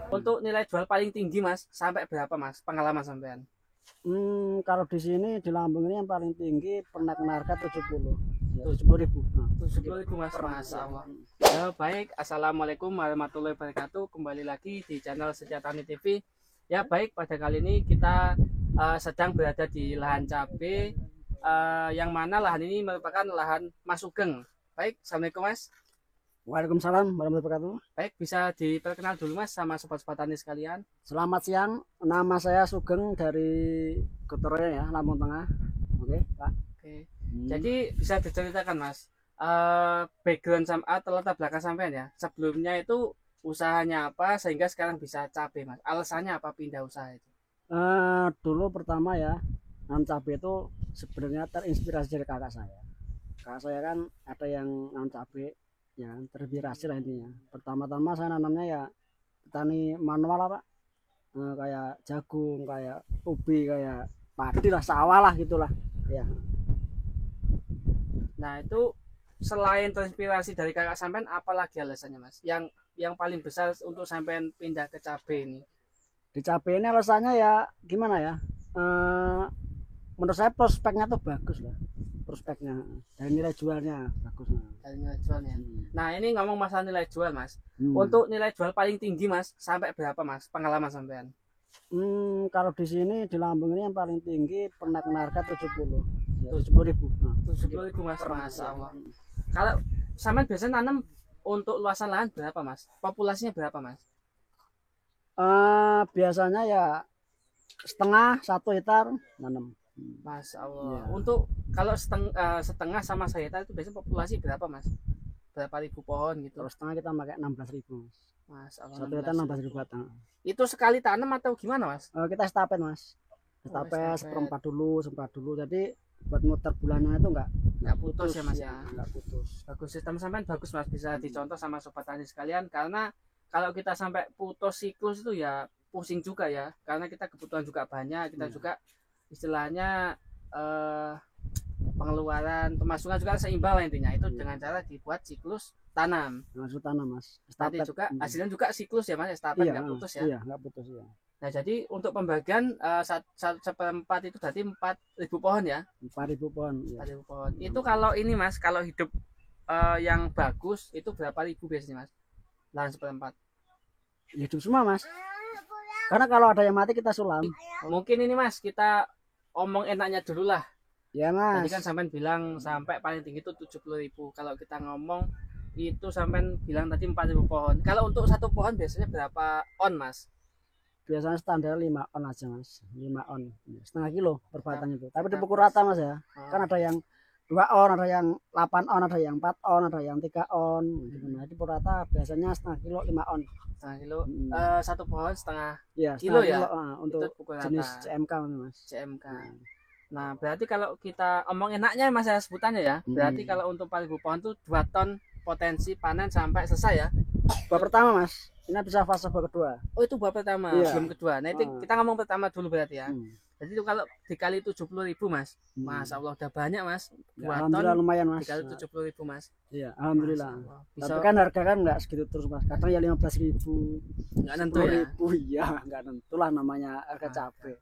Untuk nilai jual paling tinggi Mas, sampai berapa Mas? Pengalaman sampean? Kalau di sini di Lampung ini yang paling tinggi pernah kena harga 70. Ya, 70.000. Nah, 70.000 Mas, pernah. Masya Ya. Allah. Baik, Assalamualaikum warahmatullahi wabarakatuh. Kembali lagi di channel Sejatani TV. Ya baik, pada kali ini kita sedang berada di lahan cabai, yang mana lahan ini merupakan lahan Mas Sugeng. Baik, Assalamualaikum Mas. Waalaikumsalam warahmatullahi wabarakatuh. Baik, bisa diperkenal dulu Mas sama sobat-sobat tani sekalian. Selamat siang, nama saya Sugeng dari Gotoroyo ya, Lampung Tengah. Oke, Pak. Oke. Jadi bisa diceritakan Mas, background atau latar belakang sampean ya. Sebelumnya itu usahanya apa sehingga sekarang bisa cabai Mas? Alasannya apa pindah usaha itu? Dulu pertama ya, nanam cabai itu sebenarnya terinspirasi dari kakak saya. Kakak saya kan ada yang nanam cabai, ya terinspirasi lah intinya. Pertama-tama saya nanamnya ya petani manual lah Pak. Kayak jagung, kayak ubi, kayak padi lah, sawah lah gitulah. Ya. Nah, itu selain terinspirasi dari kakak sampean, apalagi alasannya Mas? Yang paling besar untuk sampean pindah ke cabai ini. Di cabai ini alasannya ya gimana ya? Eh, Menurut saya prospeknya tuh bagus lah, prospeknya dan nilai jualnya bagus. Dari nilai jualnya. Hmm. Nah, ini ngomong masalah nilai jual Mas. Hmm. Untuk nilai jual paling tinggi Mas, sampai berapa Mas? Pengalaman sampean? Kalau di sini di Lampung ini yang paling tinggi pernah kena harga 70. Ya, 70.000. Nah, 70.000 Mas, Masya Allah. Kalau sampean biasanya nanam untuk luasan lahan berapa Mas? Populasinya berapa Mas? Biasanya ya setengah 1 hektar nanam. Masya Allah. Ya. Untuk kalau setengah sama saya itu biasanya populasi berapa Mas? Berapa ribu pohon gitu? Kalau setengah kita pakai 16.000. Mas Allah, 1 hektar 16.000 batang. itu sekali tanam atau gimana Mas? Kita estafet Mas. Estafet seperempat dulu, seperempat dulu. Jadi buat muter bulannya itu nggak putus ya Mas ya. Nggak putus. Bagus, sistem sampean bagus Mas, bisa dicontoh sama sobat tani sekalian, karena kalau kita sampai putus siklus itu ya pusing juga ya, karena kita kebutuhan juga banyak, kita juga istilahnya pengeluaran pemasukan juga seimbang lah intinya itu dengan cara dibuat siklus tanam. Langsung tanam Mas. Tadi juga hasilnya juga siklus ya Mas, estafet nggak putus ya. Iya, nggak putus ya. Nah, jadi untuk pembagian seperempat itu berarti 4.000 pohon ya. 4.000 pohon. Ya. 4.000 pohon. Itu kalau ini Mas, kalau hidup yang bagus itu berapa ribu biasanya Mas? Lahan seperempat. Hidup semua Mas. Karena kalau ada yang mati kita sulam. Mungkin ini Mas, kita omong enaknya dulu lah. Ya Mas. Tadi kan sampean bilang sampai paling tinggi itu 70.000. Kalau kita ngomong itu sampean bilang tadi 4.000 pohon. Kalau untuk satu pohon biasanya berapa on Mas? Biasanya standar 5 on aja Mas. 5 on. Setengah kilo per batang itu. Tapi dipukul rata Mas ya. Kan ada yang 2 on, ada yang 8 on, ada yang 4 on, ada yang 3 on. Jadi pukul rata biasanya setengah kilo 5 on. Setengah kilo. Satu pohon setengah ya, kilo ya. Untuk jenis CMK Mas. CMK. Nah, berarti kalau kita omong enaknya Mas ya sebutannya ya. Berarti kalau untuk 4.000 pohon itu 2 ton potensi panen sampai selesai ya. Buah pertama Mas. Ini bisa fase buah kedua. Oh, itu buah pertama, belum kedua. Nah, itu kita ngomong pertama dulu berarti ya. Jadi itu kalau dikali 70.000 Mas. Masya Allah udah banyak Mas. 2 alhamdulillah ton lumayan Mas. Dikali 70.000 Mas. Iya, alhamdulillah. Bisa. Tapi kan harga kan nggak segitu terus Mas. Kadang ya 15.000. Nggak nentu ya. Iya, nggak nentu lah namanya harga cabai.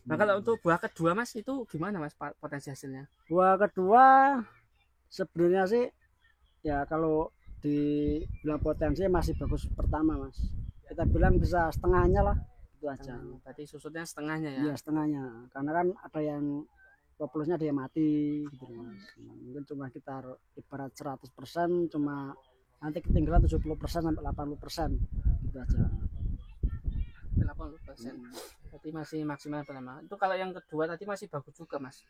Nah, kalau untuk buah kedua Mas itu gimana Mas potensi hasilnya? Buah kedua sebenarnya sih ya kalau dibilang potensi masih bagus pertama Mas. Kita bilang bisa setengahnya lah itu aja. Berarti susutnya setengahnya ya? Iya setengahnya. Karena kan ada yang populasinya dia mati gitu Mas. Mungkin cuma kita ibarat 100% cuma nanti ketinggalan 70% sampai 80% gitu aja. 80%. Berarti masih maksimal pertama. Itu kalau yang kedua tadi masih bagus juga Mas.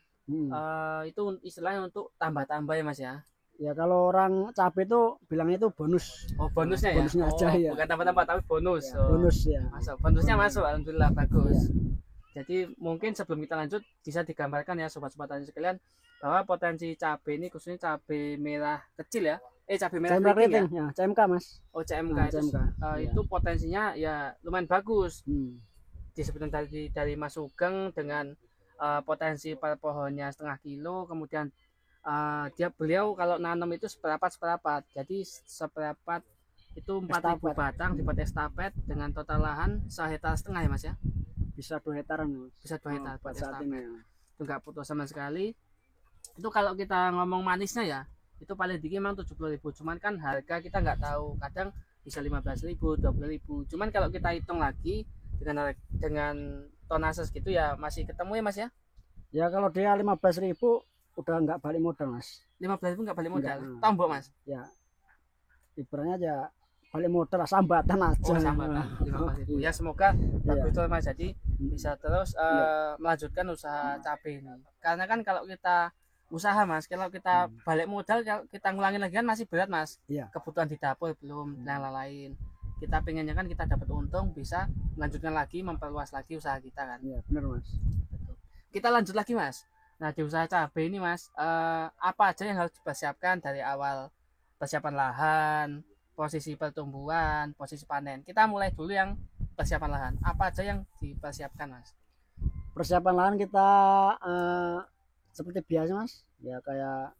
Itu istilahnya untuk tambah-tambah ya Mas ya. Ya kalau orang cabai itu bilangnya itu bonus. Oh, bonusnya ya. Bonusnya aja ya. Bukan tambah-tambah tapi bonus. Ya, bonus ya. Masuk. Bonusnya masuk. Alhamdulillah bagus. Ya. Jadi mungkin sebelum kita lanjut bisa digambarkan ya sobat-sobat tani sekalian bahwa potensi cabai ini khususnya cabai merah kecil ya. Cabai merah keriting ya. CMK Mas. Oh, CMK. CMK. Itu potensinya ya lumayan bagus. Disebutkan dari Mas Sugeng dengan potensi per pohonnya setengah kilo, kemudian beliau kalau nanam itu seperapat, jadi seperapat Itu 4.000 Estafet. batang dibuat estafet dengan total lahan 1,5 hektar ya Mas ya. Bisa 2 hektaran Mas. Bisa 2 hektar buat buat saat estafet. ini ya. Itu nggak putus sama sekali. Itu kalau kita ngomong manisnya ya, itu paling tinggi memang 70.000. Cuman kan harga kita nggak tahu, kadang bisa 15.000, 20.000. Cuman kalau kita hitung lagi dengan tonase segitu ya masih ketemu ya Mas ya. Ya kalau dia 15.000 udah nggak balik modal Mas. 15.000 nggak balik modal. Nggak. Tombok Mas. Ya ibaratnya aja balik modal lah, sambatan aja. Oh, sambatan 15.000. Ya semoga bagus terus Mas. Jadi bisa terus melanjutkan usaha cabai ini. Karena kan kalau kita usaha Mas, kalau kita balik modal, kalau kita ngulangin lagi kan masih berat Mas. Iya. Kebutuhan di dapur belum yang lain. Kita pengennya kan kita dapat untung, bisa melanjutkan lagi, memperluas lagi usaha kita kan. Iya benar Mas. Betul. Kita lanjut lagi Mas. Nah di usaha cabai ini Mas, apa aja yang harus dipersiapkan dari awal? Persiapan lahan, posisi pertumbuhan, posisi panen. Kita mulai dulu yang persiapan lahan. Apa aja yang dipersiapkan Mas? Persiapan lahan kita seperti biasa Mas. Ya kayak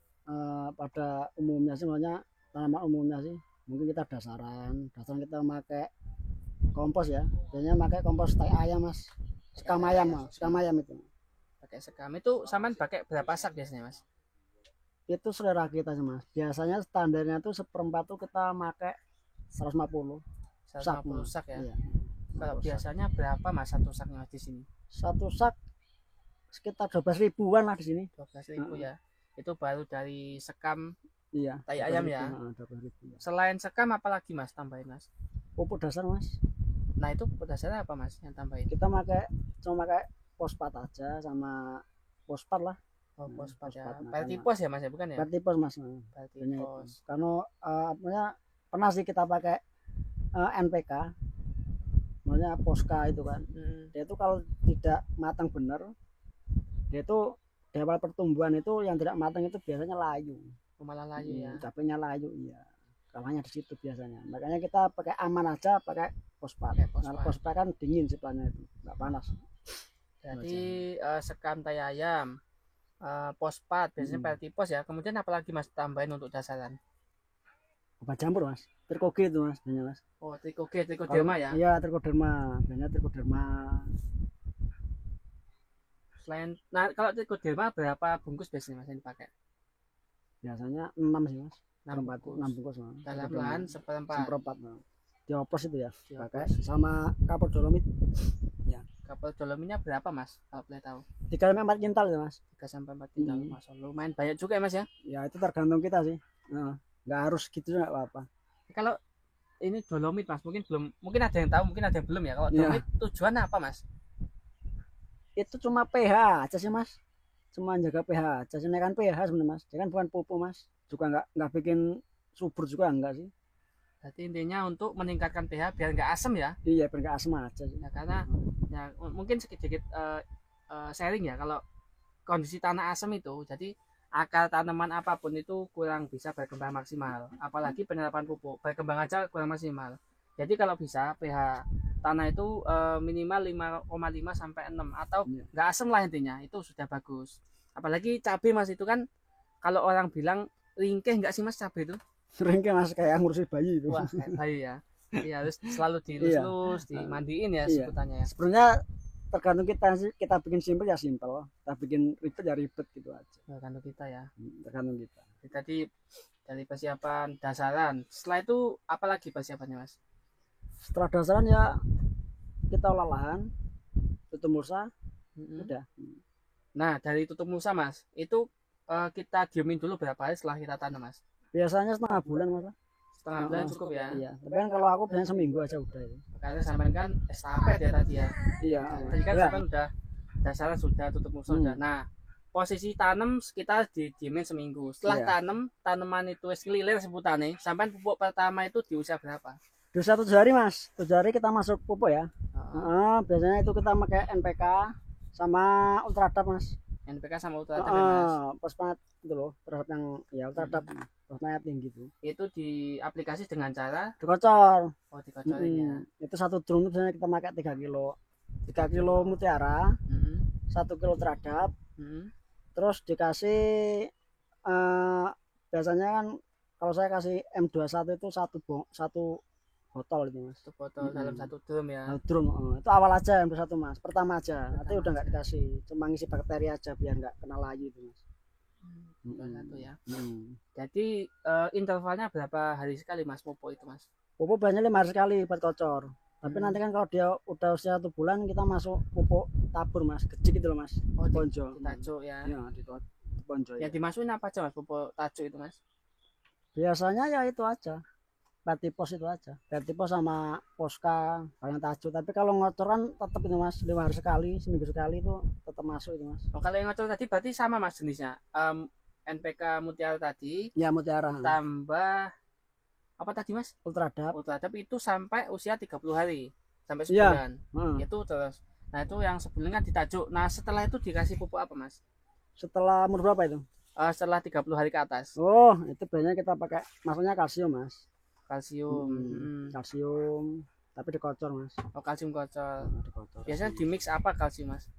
pada umumnya sih, makanya tanaman umumnya sih mungkin kita dasaran kita pakai kompos ya, biasanya pakai kompos tai ayam Mas, sekam ayam itu. Pakai sekam itu saman pakai berapa sak biasanya Mas? Itu selera kita sih Mas, biasanya standarnya tuh seperempat tuh kita pakai 150 sak ya. Iya. Kalau biasanya berapa Mas satu saknya di sini? Satu sak sekitar 12.000-an lah di sini. 12.000 ya. Itu baru dari sekam Iya. tai ayam ya. 12.000 ya. Selain sekam apa lagi Mas tambahin Mas? Pupuk dasar Mas. Nah itu pupuk dasarnya apa Mas yang tambahin? Kita cuma pakai fosfat aja sama fosfat lah. Oh, fosfat ya. Fosfat, Pertipos ya Mas ya, bukan ya? Pertipos Mas. Pertipos. Karena pernah sih kita pakai NPK, namanya Posca itu kan. Dia itu kalau tidak matang benar, dia itu di awal pertumbuhan itu yang tidak matang itu biasanya layu. Malah layu ya. Capeknya layu, iya. Kalahnya di situ biasanya. Makanya kita pakai aman aja, pakai fosfat. Nah, fosfat kan dingin siplannya itu, nggak panas. Jadi sekam tai ayam, fosfat, biasanya pertipos ya. Kemudian apalagi Mas tambahin untuk dasaran? Obat campur Mas, trikoge itu Mas, banyak Mas. Oh, trikoderma ya? Iya, trikoderma, banyak trikoderma. Nah kalau trikoderma berapa bungkus biasanya Mas yang dipakai? Biasanya 6 sih Mas. 6 bungkus Mas. Dalam lahan seperempat. Dioplos itu ya. Pakai sama kapur dolomit. Ya. Kapur dolomitnya berapa Mas kalau boleh tahu? 3-4 kintal ya Mas. 3-4 kintal. Mas, lumayan banyak juga ya Mas ya? Ya itu tergantung kita sih. Nggak harus gitu, nggak apa-apa. Kalau ini dolomit Mas, mungkin ada yang tahu, mungkin ada yang belum ya. Kalau dolomit tujuannya apa Mas? Itu cuma pH aja sih Mas. Cuma jaga pH aja, naikkan pH sebenarnya Mas. Dia kan bukan pupuk Mas. Juga nggak bikin subur juga enggak sih. Berarti intinya untuk meningkatkan pH biar nggak asam ya? Iya, biar nggak asam aja sih. Ya, karena ya mungkin sedikit sharing ya, kalau kondisi tanah asam itu, jadi akar tanaman apapun itu kurang bisa berkembang maksimal. Apalagi penyerapan pupuk, berkembang aja kurang maksimal. Jadi kalau bisa pH tanah itu minimal 5,5 sampai 6 atau nggak asam lah intinya, itu sudah bagus. Apalagi cabai Mas, itu kan kalau orang bilang ringkih nggak sih Mas cabai itu? Ringkih Mas, kayak ngurusin bayi itu. Wah, kayak bayi ya. Iya, harus selalu dilus-lus, dimandiin ya sebutannya ya. Sebenarnya tergantung kita sih, kita bikin simpel ya simpel, kita bikin ribet ya ribet gitu aja. Tergantung kita ya. Tergantung kita. Jadi dari persiapan dasaran, setelah itu apalagi persiapannya Mas? Setelah dasaran ya kita olah lahan, tutup mulsa, udah. Nah dari tutup mulsa Mas, itu kita diemin dulu berapa hari setelah kita tanam Mas? Biasanya setengah bulan Mas. Setengah bulan cukup ya? Iya. Tapi kan kalau aku biasanya seminggu aja udah itu. Karena sampai kan estafet ya tadi ya. Iya. Tadi kan sampai udah dasaran sudah, tutup mulsa sudah. Nah posisi tanam kita didiemin seminggu. Setelah tanam, tanaman itu ngelilir sebutannya, sampai pupuk pertama itu di usia berapa? Di usia 7 hari Mas. 7 hari kita masuk pupuk ya. Biasanya itu kita pakai NPK sama Ultradap Mas. NPK sama Ultradap Mas. Fosfat itu loh, terhadap yang ya Ultradap, fosfatnya tinggi gitu. Itu di aplikasi dengan cara dikocor. Oh, dikocorin ya. Itu satu drum biasanya kita pakai 3 kilo. 3 kilo mutiara, 1 kilo Ultradap. Terus dikasih biasanya kan kalau saya kasih M21 itu satu botol itu mas. Satu botol dalam satu drum ya. Drum itu awal aja yang satu mas, pertama aja, nanti udah nggak dikasih, cuma ngisi bakteri aja biar nggak kena layu itu mas. Satu ya. Jadi intervalnya berapa hari sekali mas pupuk itu mas? Pupuk biasanya 5 hari sekali buat kocor. Tapi nanti kan kalau dia udah usia 1 bulan kita masuk pupuk tabur mas, kecil gitu loh mas. Oh, ponjo. Tajuk ya. Ya di ponjo. Yang dimasukin apa aja mas pupuk tajuk itu mas? Biasanya ya itu aja. Vertipos itu aja. Vertipos sama Posca, yang tajuk. Tapi kalau ngocor kan tetap itu mas, 5 hari sekali, seminggu sekali itu tetap masuk itu mas. Oh, kalau yang ngocor tadi berarti sama mas jenisnya. NPK Mutiara tadi. Ya Mutiara. Tambah apa tadi mas? Ultradap. Ultradap itu sampai usia 30 hari sampai sebulan. Ya. Itu terus. Nah itu yang sebelumnya ditajuk. Nah setelah itu dikasih pupuk apa mas? Setelah umur berapa itu? Setelah 30 hari ke atas. Oh itu biasanya kita pakai, maksudnya kalsium mas. Kalsium. Kalsium. Tapi dikocor mas. Oh kalsium kocor. Dikocor. Biasanya di mix apa kalsium mas?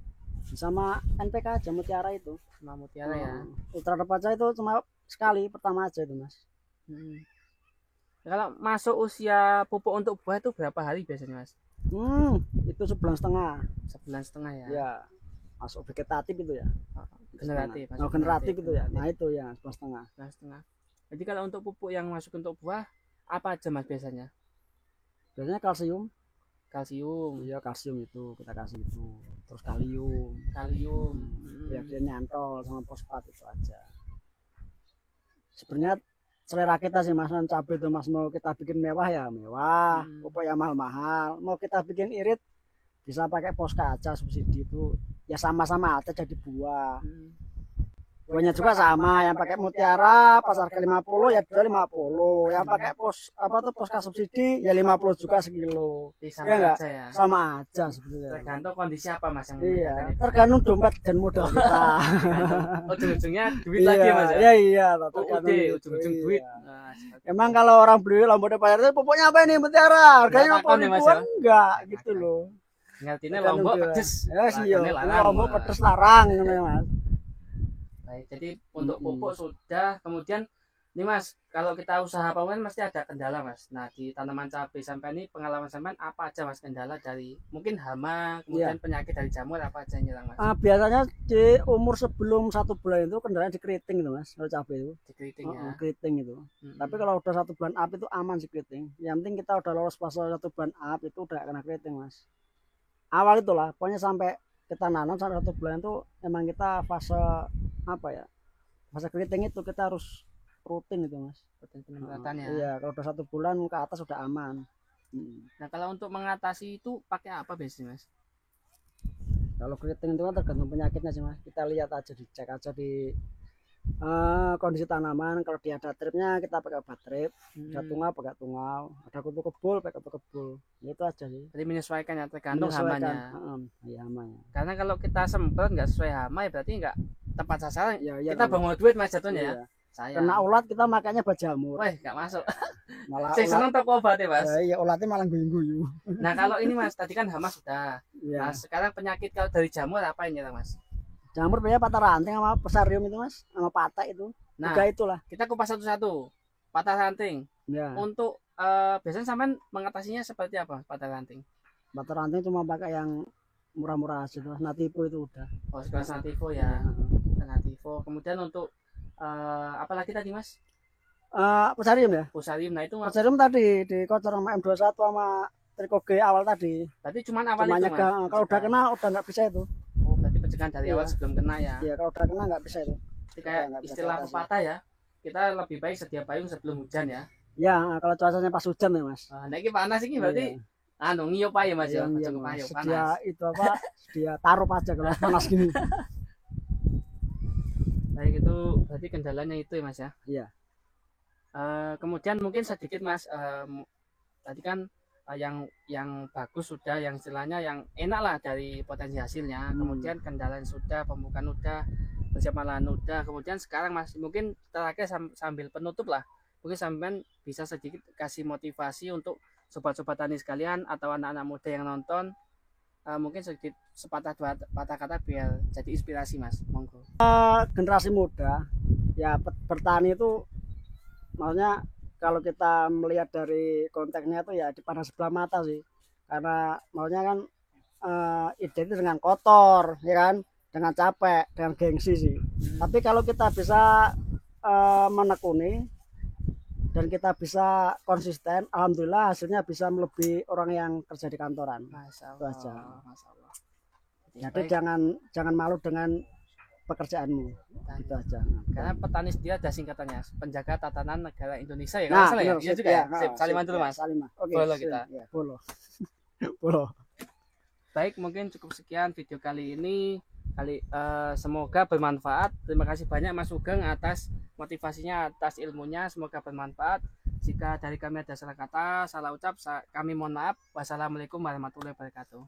Sama NPK aja Mutiara itu. Sama Mutiara ya. Ultradap aja itu cuma sekali pertama aja itu mas. Kalau masuk usia pupuk untuk buah itu berapa hari biasanya mas? Itu 1,5 bulan. 1,5 bulan ya. Ya, masuk vegetatif itu ya. Generatif. Generatif itu ya. Nah itu ya 1,5 bulan. 1,5 bulan. Jadi kalau untuk pupuk yang masuk untuk buah apa aja mas biasanya? Biasanya kalsium. Kalsium. Iya kalsium itu kita kasih itu. Terus kalium. Ya dia nyantol sama fosfat itu aja. Sebenarnya selera kita sih mas, cabai itu mas, mau kita bikin mewah ya mewah, pupuk yang mahal-mahal, mau kita bikin irit bisa pakai Posca aja, subsidi itu ya sama-sama aja jadi buah. Buahnya juga sama, yang pakai Mutiara pas harga 50 ya jual 50, yang pakai Posca subsidi ya 50 juga sekilo. Sama ya aja ya. Sama aja sebetulnya. Tergantung kondisi apa mas yang iya, tergantung dompet dan modal kita. Ujung-ujungnya duit lagi mas ya. Iya, ujung-ujung duit. Emang kalau orang beli lombok bayar itu pupuknya apa ini Mutiara? Harganya 50 ribuan enggak gitu loh. Ngertinya lombok pedes. Ya sih yo. Lombok pedes larang namanya mas. Baik, jadi untuk pupuk sudah, kemudian nih mas, kalau kita usaha panen pasti ada kendala mas. Nah di tanaman cabai sampai ini pengalaman sampai apa aja mas kendala dari mungkin hama, kemudian penyakit dari jamur apa aja yang nyerang mas? Biasanya di umur sebelum 1 bulan itu kendala di keriting itu mas, kalau cabai itu. Di keriting ya. Keriting itu. Tapi kalau udah 1 bulan up itu aman sih keriting. Yang penting kita udah lolos fase 1 bulan up itu udah kena keriting mas. Awal itulah, pokoknya sampai kita nanam sampai 1 bulan itu emang kita fase apa ya? Fase keriting itu kita harus rutin itu mas. Rutin penyemprotan ya. Iya, kalau udah 1 bulan ke atas sudah aman. Nah kalau untuk mengatasi itu pakai apa biasanya mas? Kalau keriting itu kan tergantung penyakitnya sih mas. Kita lihat aja, dicek aja di kondisi tanaman. Kalau dia ada tripnya kita pakai obat trip, ada tungau pakai tungau, ada kutu kebul pakai kutu kebul. Itu aja sih. Jadi menyesuaikan ya, tergantung hamanya. Iya hamanya. Karena kalau kita semprot nggak sesuai hama ya berarti nggak tepat sasaran. Ya, kita bangun duit mas jatuhnya iya. ya. Saya. Kena ulat kita makanya bajamur. Wah nggak masuk. Malah saya seneng toko obat ya mas. Iya ulatnya malah guyu-guyu. Nah kalau ini mas tadi kan hama sudah. Ya. Nah sekarang penyakit kalau dari jamur apa yang nyerang mas? Jamur biasanya patah ranting sama pesarium itu mas, sama patah itu. Nah itulah. Kita kupas satu-satu. Patah ranting. Ya. Untuk biasanya sampean mengatasinya seperti apa patah ranting? Patah ranting cuma pakai yang murah-murah aja, Nativo itu udah. Oh sekelas Nativo ya. Nativo. Kemudian untuk apalagi tadi mas? Pesarium ya. Pesarium. Nah itu pesarium tadi dikocor sama M21 sama Tricoge awal tadi. Berarti cuma awal itu mas. Kalau udah kena udah nggak bisa itu. Oh berarti pencegahan dari awal sebelum kena ya. Iya kalau udah kena nggak bisa itu. Jadi kayak istilah pepatah ya. Kita lebih baik sedia payung sebelum hujan ya. Ya kalau cuacanya pas hujan ya mas. Nah ini panas ini berarti ngiyup aja mas ya. Sedia itu apa? Sedia taruh aja kalau panas gini. Baik itu berarti kendalanya itu ya mas ya. Iya. Kemudian mungkin sedikit mas, tadi kan yang bagus sudah, yang istilahnya yang enak lah dari potensi hasilnya. Kemudian kendala sudah, pembukaan udah, persiapan lahan udah. Kemudian sekarang mas mungkin terakhir sambil penutup lah, mungkin sampean bisa sedikit kasih motivasi untuk sobat-sobat tani sekalian atau anak-anak muda yang nonton. Mungkin sedikit sepatah dua patah kata biar jadi inspirasi mas, monggo. Generasi muda ya bertani itu maksudnya kalau kita melihat dari konteksnya itu ya dipandang sebelah mata sih, karena maunya kan identik dengan kotor ya kan, dengan capek, dengan gengsi sih. Tapi kalau kita bisa menekuni dan kita bisa konsisten, alhamdulillah hasilnya bisa melebihi orang yang kerja di kantoran. Masya Itu aja. Allah, Masya Allah. Jadi Baik. jangan malu dengan pekerjaanmu, itu aja. Karena petani setia ada singkatannya, penjaga tatanan negara Indonesia ya, Nah, salah ya? benar, Iya sip, juga ya. ya. Sip, Saliman Sip, dulu ya, Mas. Salimah. Oke, Follow sip, kita. ya, follow. Follow. Baik, mungkin cukup sekian video kali ini. Semoga bermanfaat. Terima kasih banyak Mas Sugeng atas motivasinya, atas ilmunya. Semoga bermanfaat. Jika dari kami ada salah kata, salah ucap, kami mohon maaf. Wassalamualaikum warahmatullahi wabarakatuh.